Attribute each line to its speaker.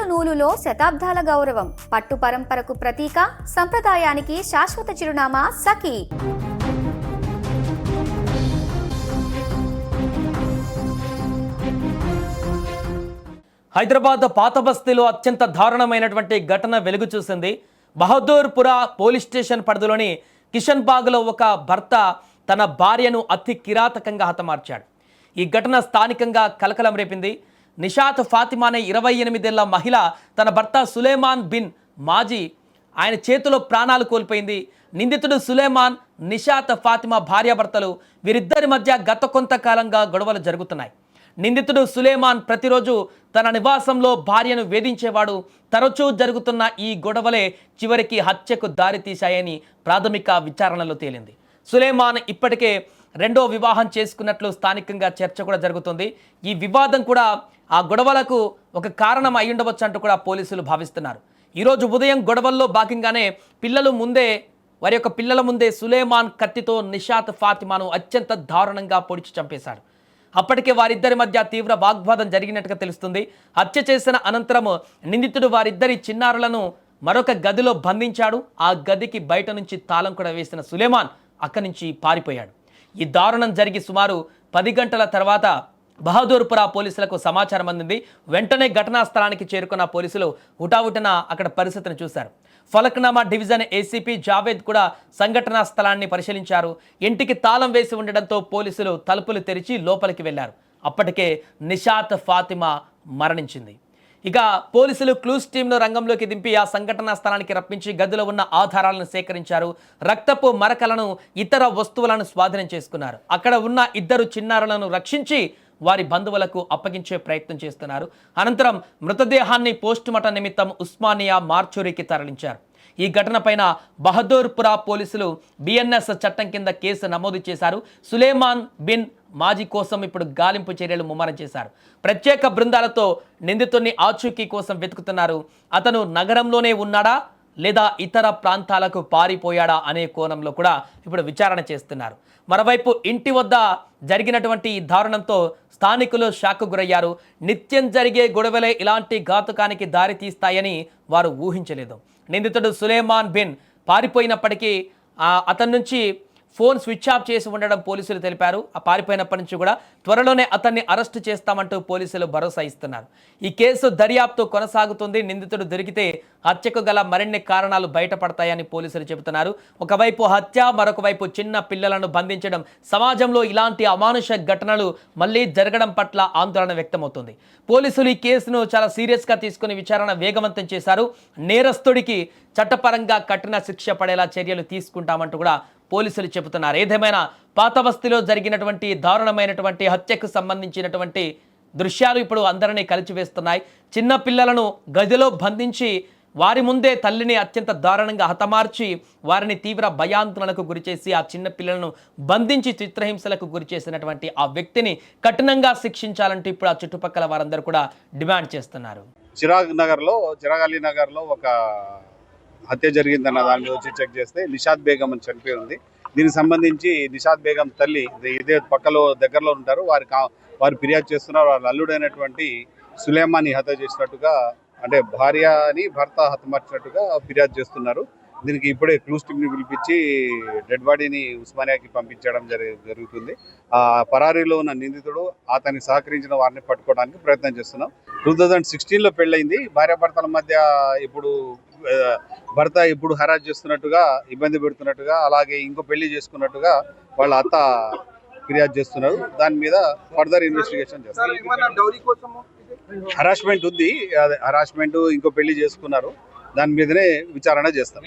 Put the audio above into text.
Speaker 1: నూలులో శతాబ్దాల గౌరవం, పట్టు పరంపరకు ప్రతీక, సంప్రదాయానికి శాశ్వత చిరునామా సఖీ.
Speaker 2: హైదరాబాద్ పాత బస్తీలో అత్యంత దారుణమైనటువంటి ఘటన వెలుగు చూసింది. బహదూర్పురా పోలీస్ స్టేషన్ పరిధిలోని కిషన్ బాగ్లో ఒక భర్త తన భార్యను అతి కిరాతకంగా హతమార్చాడు. ఈ ఘటన స్థానికంగా కలకలం రేపింది. నిషాత్ ఫాతిమా అనే 28 ఏళ్ల మహిళ తన భర్త సులేమాన్ బిన్ మాజీ ఆయన చేతిలో ప్రాణాలు కోల్పోయింది. నిందితుడు సులేమాన్, నిషాత్ ఫాతిమా భార్యాభర్తలు. వీరిద్దరి మధ్య గత కొంతకాలంగా గొడవలు జరుగుతున్నాయి. నిందితుడు సులేమాన్ ప్రతిరోజు తన నివాసంలో భార్యను వేధించేవాడు. తరచూ జరుగుతున్న ఈ గొడవలే చివరికి హత్యకు దారితీశాయని ప్రాథమిక విచారణలో తేలింది. సులేమాన్ ఇప్పటికే రెండో వివాహం చేసుకున్నట్లు స్థానికంగా చర్చ కూడా జరుగుతుంది. ఈ వివాదం కూడా ఆ గొడవలకు ఒక కారణం అయి ఉండవచ్చు అంటూ కూడా పోలీసులు భావిస్తున్నారు. ఈరోజు ఉదయం గొడవల్లో భాగంగానే వారి యొక్క పిల్లల ముందే సులేమాన్ కత్తితో నిషాత్ ఫాతిమాను అత్యంత దారుణంగా పొడిచి చంపేశాడు. అప్పటికే వారిద్దరి మధ్య తీవ్ర వాగ్వాదం జరిగినట్టుగా తెలుస్తుంది. హత్య చేసిన అనంతరం నిందితుడు వారిద్దరి చిన్నారులను మరొక గదిలో బంధించాడు. ఆ గదికి బయట నుంచి తాళం కూడా వేసిన సులేమాన్ అక్కడి నుంచి పారిపోయాడు. ఈ దారుణం జరిగి సుమారు 10 గంటల తర్వాత బహదూర్పురా పోలీసులకు సమాచారం అందింది. వెంటనే ఘటనా స్థలానికి చేరుకున్న పోలీసులు హుటాహుటిన అక్కడ పరిస్థితిని చూశారు. ఫలక్నామా డివిజన్ ఏసీపీ జావేద్ కూడా సంఘటనా స్థలాన్ని పరిశీలించారు. ఇంటికి తాళం వేసి ఉండడంతో పోలీసులు తలుపులు తెరిచి లోపలికి వెళ్లారు. అప్పటికే నిషాత్ ఫాతిమా మరణించింది. ఇక పోలీసులు క్లూస్ టీంను రంగంలోకి దింపి ఆ సంఘటనా స్థలానికి రప్పించి గదిలో ఉన్న ఆధారాలను సేకరించారు. రక్తపు మరకలను, ఇతర వస్తువులను స్వాధీనం చేసుకున్నారు. అక్కడ ఉన్న 2 చిన్నారులను రక్షించి వారి బంధువులకు అప్పగించే ప్రయత్నం చేస్తున్నారు. అనంతరం మృతదేహాన్ని పోస్టుమార్టం నిమిత్తం ఉస్మానియా మార్చురీకి తరలించారు. ఈ ఘటనపైన బహదూర్పురా పోలీసులు బిఎన్ఎస్ చట్టం కింద కేసు నమోదు చేశారు. సులేమాన్ బిన్ మాజీ కోసం ఇప్పుడు గాలింపు చర్యలు ముమ్మరం చేశారు. ప్రత్యేక బృందాలతో నిందితుడిని ఆచూకీ కోసం వెతుకుతున్నారు. అతను నగరంలోనే ఉన్నాడా లేదా ఇతర ప్రాంతాలకు పారిపోయాడా అనే కోణంలో కూడా ఇప్పుడు విచారణ చేస్తున్నారు. మరోవైపు ఇంటి వద్ద జరిగినటువంటి ఈ దారుణంతో స్థానికులు షాక్కు గురయ్యారు. నిత్యం జరిగే గొడవలే ఇలాంటి ఘాతుకానికి దారి తీస్తాయని వారు ఊహించలేదు. నిందితుడు సులేమాన్ బిన్ పారిపోయినప్పటికీ అతని నుంచి ఫోన్ స్విచ్ ఆఫ్ చేసి ఉండడం పోలీసులు తెలిపారు. ఆ పారిపోయినప్పటి నుంచి కూడా త్వరలోనే అతన్ని అరెస్టు చేస్తామంటూ పోలీసులు భరోసా ఇస్తున్నారు. ఈ కేసు దర్యాప్తు కొనసాగుతుంది. నిందితుడు దొరికితే హత్యకు గల మరిన్ని కారణాలు బయటపడతాయని పోలీసులు చెబుతున్నారు. ఒకవైపు హత్య, మరొక వైపు చిన్న పిల్లలను బంధించడం, సమాజంలో ఇలాంటి అమానుష ఘటనలు మళ్లీ జరగడం పట్ల ఆందోళన వ్యక్తమవుతుంది. పోలీసులు ఈ కేసును చాలా సీరియస్గా తీసుకుని విచారణ వేగవంతం చేశారు. నేరస్తుడికి చట్టపరంగా కఠిన శిక్ష పడేలా చర్యలు తీసుకుంటామంటూ కూడా పోలీసులు చెబుతున్నారు. ఏదేమైనా పాత బస్తీలో జరిగినటువంటి దారుణమైనటువంటి హత్యకు సంబంధించినటువంటి దృశ్యాలు ఇప్పుడు అందరినీ కలిచివేస్తున్నాయి. చిన్న పిల్లలను గదిలో బంధించి వారి ముందే తల్లిని అత్యంత దారుణంగా హతమార్చి వారిని తీవ్ర భయాందోళనకు గురిచేసి ఆ చిన్న పిల్లలను బంధించి చిత్రహింసలకు గురి చేసినటువంటి ఆ వ్యక్తిని కఠినంగా శిక్షించాలంటూ ఇప్పుడు ఆ చుట్టుపక్కల వారందరూ కూడా డిమాండ్ చేస్తున్నారు.
Speaker 3: చిరాగ్ అలీ నగర్లో ఒక హత్య జరిగిందన్న దాని మీద వచ్చి చెక్ చేస్తే నిషాద్ బేగం అని చనిపోయి ఉంది. దీనికి సంబంధించి నిషాద్ బేగం తల్లి ఇదే దగ్గరలో ఉంటారు. వారు ఫిర్యాదు చేస్తున్నారు. వారి అల్లుడైనటువంటి సులేమాన్ని హత్య చేసినట్టుగా, అంటే భార్యని భర్త హతమార్చినట్టుగా ఫిర్యాదు చేస్తున్నారు. దీనికి ఇప్పుడే క్లూస్ టీమ్ని పిలిపించి డెడ్ బాడీని ఉస్మానియాకి పంపించడం జరుగుతుంది. ఆ పరారీలో ఉన్న నిందితుడు, అతన్ని సహకరించిన వారిని పట్టుకోవడానికి ప్రయత్నం చేస్తున్నాం. 2016లో పెళ్ళైంది. భార్యాభర్తల మధ్య ఇప్పుడు భర్త ఇప్పుడు హరాజ్ చేస్తున్నట్టుగా, ఇబ్బంది పెడుతున్నట్టుగా, అలాగే ఇంకో పెళ్లి చేసుకున్నట్టుగా వాళ్ళ అత్త ఫిర్యాదు చేస్తున్నారు. దాని మీద ఫర్దర్ ఇన్వెస్టిగేషన్ చేస్తారు. హరాస్మెంట్ ఉంది, హరాస్మెంట్, ఇంకో పెళ్లి చేసుకున్నారు. దాని మీదనే విచారణ చేస్తాం.